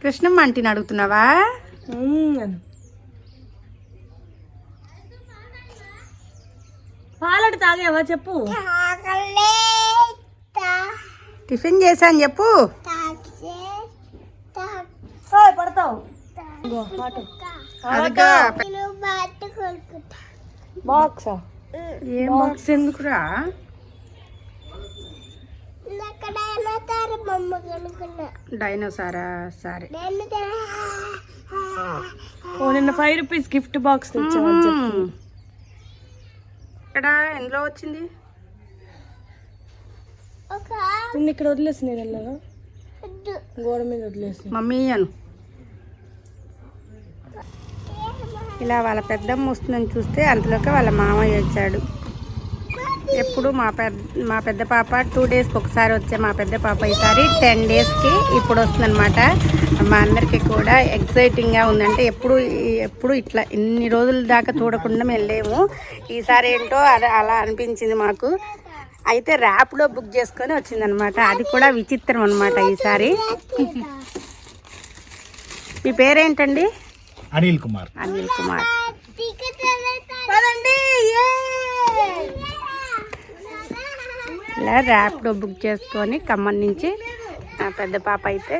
కృష్ణమ్మ ఆంటీని అడుగుతున్నావా? పాలటి తాగేవా చెప్పు. టిఫిన్ చేశాను చెప్పు. పడతావు బాక్స్. ఏం బాక్స్ ఎందుకురా? డైనోసారా? సరే. నిన్న 5 రూపీస్ గిఫ్ట్ బాక్స్ తెచ్చావు. ఇక్కడ ఎందులో వచ్చింది? నిన్న ఇక్కడ వదిలేసి నేను వెళ్ళాను, గోడ మీద వదిలేసి. మమ్మీ అను. ఇలా వాళ్ళ పెద్దమ్మ వస్తుందని చూస్తే అంతలోకి వాళ్ళ మామయ్య వచ్చాడు. ఎప్పుడు మా పెద్ద పాప 2 డేస్కి ఒకసారి వచ్చే మా పెద్ద పాప ఈసారి 10 డేస్కి ఇప్పుడు వస్తుందన్నమాట. మా అందరికీ కూడా ఎక్సైటింగ్గా ఉందంటే ఎప్పుడు ఇట్లా ఇన్ని రోజుల దాకా చూడకుండా మేము లేము. ఈసారి ఏంటో అది అలా అనిపించింది మాకు. అయితే ర్యాప్లో బుక్ చేసుకొని వచ్చిందనమాట. అది కూడా విచిత్రం అనమాట ఈసారి. మీ పేరేంటండి? అనిల్ కుమార్. అనిల్ కుమార్. ఇలా ర్యాపిడో బుక్ చేసుకొని ఖమ్మం నుంచి పెద్ద పాప అయితే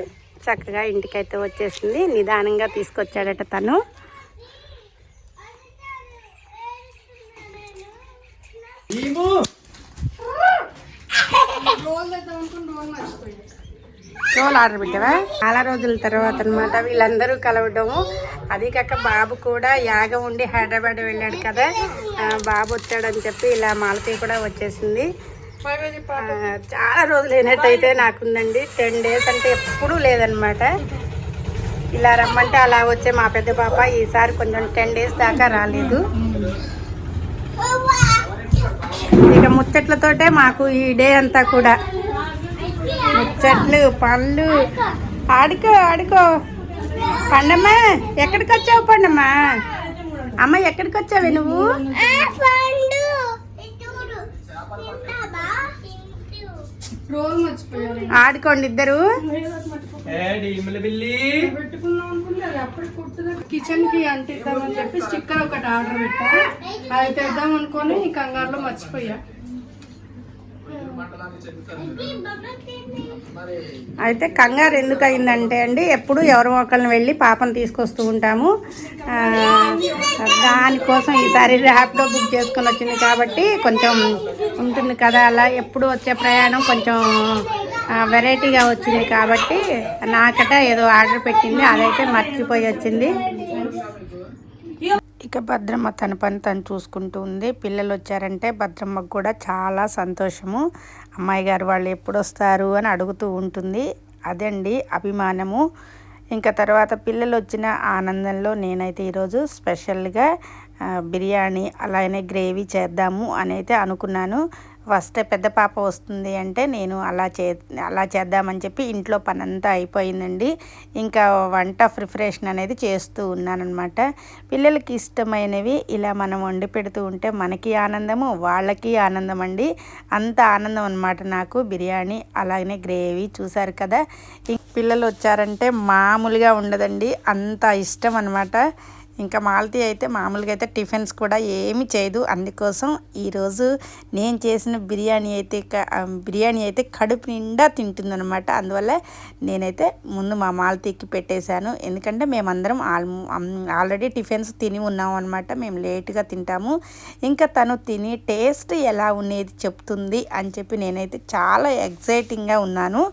చక్కగా ఇంటికైతే వచ్చేసింది. నిదానంగా తీసుకొచ్చాడట తను. రోల్ ఆర్డర్ పెట్టావా? చాలా రోజుల తర్వాత అనమాట వీళ్ళందరూ కలవడము. అది కాక బాబు కూడా యాగం ఉండి హైదరాబాద్ వెళ్ళాడు కదా, బాబు వచ్చాడని చెప్పి ఇలా మాలతీ కూడా వచ్చేసింది. చాలా రోజులు అయినట్టయితే నాకుందండి. 10 డేస్ అంటే ఎప్పుడూ లేదనమాట. ఇలా రమ్మంటే అలా వచ్చే మా పెద్ద పాప ఈసారి కొంచెం 10 డేస్ దాకా రాలేదు. ఇక ముచ్చట్లతోటే మాకు ఈ డే అంతా కూడా. ముచ్చట్లు, పళ్ళు. ఆడుకో పండమ్మ. ఎక్కడికి వచ్చావు పండమ్మ? అమ్మ ఎక్కడికి వచ్చావు నువ్వు? ఆడుకోండి ఇద్దరు. కిచెన్ కి అంటిద్దామని చెప్పి స్టిక్కర్ ఒకటి ఆర్డర్ పెట్టా. అది తెద్దాం అనుకొని కంగారులో మర్చిపోయా. అయితే కంగారు ఎందుకు అయిందంటే అండి, ఎప్పుడు ఎవరి ఒకరిని వెళ్ళి పాపను తీసుకొస్తూ ఉంటాము. దానికోసం ఈసారి ర్యాపిడో బుక్ చేసుకొని వచ్చింది కాబట్టి కొంచెం ఉంటుంది కదా, అలా ఎప్పుడు వచ్చే ప్రయాణం కొంచెం వెరైటీగా వచ్చింది కాబట్టి నాకట ఏదో ఆర్డర్ పెట్టింది, అదైతే మర్చిపోయి వచ్చింది. ఇక భద్రమ్మ తన పని తను చూసుకుంటూ ఉంది. పిల్లలు వచ్చారంటే భద్రమ్మకు కూడా చాలా సంతోషము. అమ్మాయి గారు వాళ్ళు ఎప్పుడు వస్తారు అని అడుగుతూ ఉంటుంది. అదండి అభిమానము. ఇంకా తర్వాత పిల్లలు వచ్చిన ఆనందంలో నేనైతే ఈరోజు స్పెషల్గా బిర్యానీ అలానే గ్రేవీ చేద్దాము అని అయితే అనుకున్నాను. ఫస్ట్ పెద్ద పాప వస్తుంది అంటే నేను అలా చేద్దామని చెప్పి ఇంట్లో పని అంతా అయిపోయిందండి. ఇంకా వంట ప్రిపరేషన్ అనేది చేస్తూ ఉన్నానన్నమాట. పిల్లలకి ఇష్టమైనవి ఇలా మనం వండి పెడుతూ ఉంటే మనకి ఆనందము, వాళ్ళకి ఆనందం అండి. అంత ఆనందం అన్నమాట నాకు. బిర్యానీ అలాగే గ్రేవీ చూసారు కదా. పిల్లలు వచ్చారంటే మామూలుగా ఉండదండి, అంత ఇష్టం అన్నమాట. ఇంకా మాలతీ అయితే మామూలుగా అయితే టిఫిన్స్ కూడా ఏమి చేయదు. అందుకోసం ఈరోజు నేను చేసిన బిర్యానీ అయితే కడుపు నిండా తింటుందనమాట. అందువల్ల నేనైతే ముందు మా మాలతీకి పెట్టేశాను. ఎందుకంటే మేమందరం ఆల్రెడీ టిఫిన్స్ తిని ఉన్నాం అనమాట. మేము లేట్గా తింటాము. ఇంకా తను తిని టేస్ట్ ఎలా ఉండేది చెప్తుంది అని చెప్పి నేనైతే చాలా ఎక్సైటింగ్గా ఉన్నాను.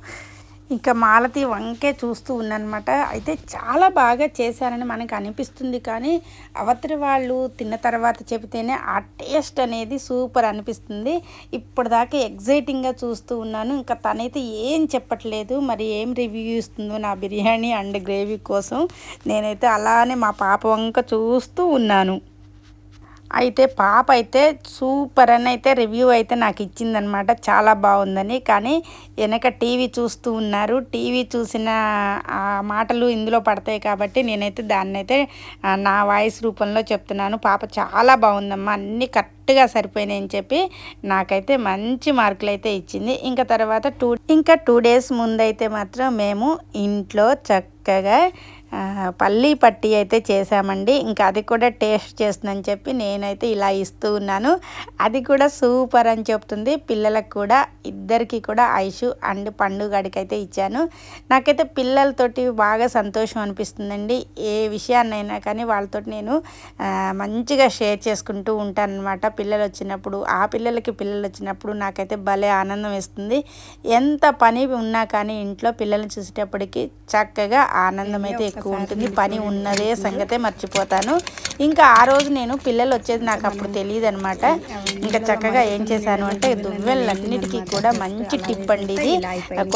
ఇంకా మాలతీ వంకే చూస్తూ ఉన్నానమాట. అయితే చాలా బాగా చేశారని మనకు అనిపిస్తుంది, కానీ అవతలి వాళ్ళు తిన్న తర్వాత చెబితేనే ఆ టేస్ట్ అనేది సూపర్ అనిపిస్తుంది. ఇప్పటిదాకా ఎగ్జైటింగ్గా చూస్తూ ఉన్నాను. ఇంకా తనైతే ఏం చెప్పట్లేదు, మరి ఏం రివ్యూ ఇస్తుందో నా బిర్యానీ అండ్ గ్రేవీ కోసం. నేనైతే అలానే మా పాప వంక చూస్తూ ఉన్నాను. అయితే పాప అయితే సూపర్ అని అయితే రివ్యూ అయితే నాకు ఇచ్చిందనమాట, చాలా బాగుందని. కానీ వెనక టీవీ చూస్తూ ఉన్నారు, టీవీ చూసిన మాటలు ఇందులో పడతాయి కాబట్టి నేనైతే దాన్నైతే నా వాయిస్ రూపంలో చెప్తున్నాను. పాప చాలా బాగుందమ్మా, అన్నీ కరెక్ట్గా సరిపోయినాయి అని చెప్పి నాకైతే మంచి మార్కులు అయితే ఇచ్చింది. ఇంకా తర్వాత 2 డేస్ ముందైతే మాత్రం మేము ఇంట్లో చక్కగా పల్లీ పట్టి అయితే చేసామండి. ఇంకా అది కూడా టేస్ట్ చేస్తుందని చెప్పి నేనైతే ఇలా ఇస్తూ ఉన్నాను. అది కూడా సూపర్ అని చెప్తుంది. పిల్లలకు కూడా ఇద్దరికి కూడా ఐషు అండ్ పండుగడికి అయితే ఇచ్చాను. నాకైతే పిల్లలతోటి బాగా సంతోషం అనిపిస్తుందండి. ఏ విషయాన్నైనా కానీ వాళ్ళతో నేను మంచిగా షేర్ చేసుకుంటూ ఉంటాను అనమాట. పిల్లలు వచ్చినప్పుడు, ఆ పిల్లలకి పిల్లలు వచ్చినప్పుడు నాకైతే భలే ఆనందం ఇస్తుంది. ఎంత పని ఉన్నా కానీ ఇంట్లో పిల్లల్ని చూసేటప్పటికి చక్కగా ఆనందం అయితే ఎక్కువ ఉంటుంది. పని ఉన్నదే సంగతే మర్చిపోతాను. ఇంకా ఆ రోజు నేను పిల్లలు వచ్చేది నాకు అప్పుడు తెలియదు అనమాట. ఇంకా చక్కగా ఏం చేశాను అంటే దువ్వెలన్నిటికీ కూడా మంచి టిప్ అండి ఇది.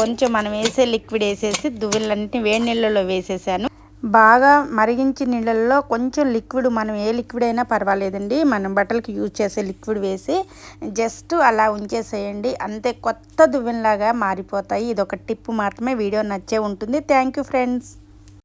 కొంచెం మనం వేసే లిక్విడ్ వేసేసి దువ్వెలన్నిటిని వేడి నీళ్ళలో వేసేసాను. బాగా మరిగించి నీళ్ళల్లో కొంచెం లిక్విడ్, మనం ఏ లిక్విడ్ అయినా పర్వాలేదండి, మనం బట్టలకి యూజ్ చేసే లిక్విడ్ వేసి జస్ట్ అలా ఉంచేసేయండి, అంతే కొత్త దువ్వెనలాగా మారిపోతాయి. ఇది ఒక టిప్ మాత్రమే. వీడియో నచ్చే ఉంటుంది. Thank you friends.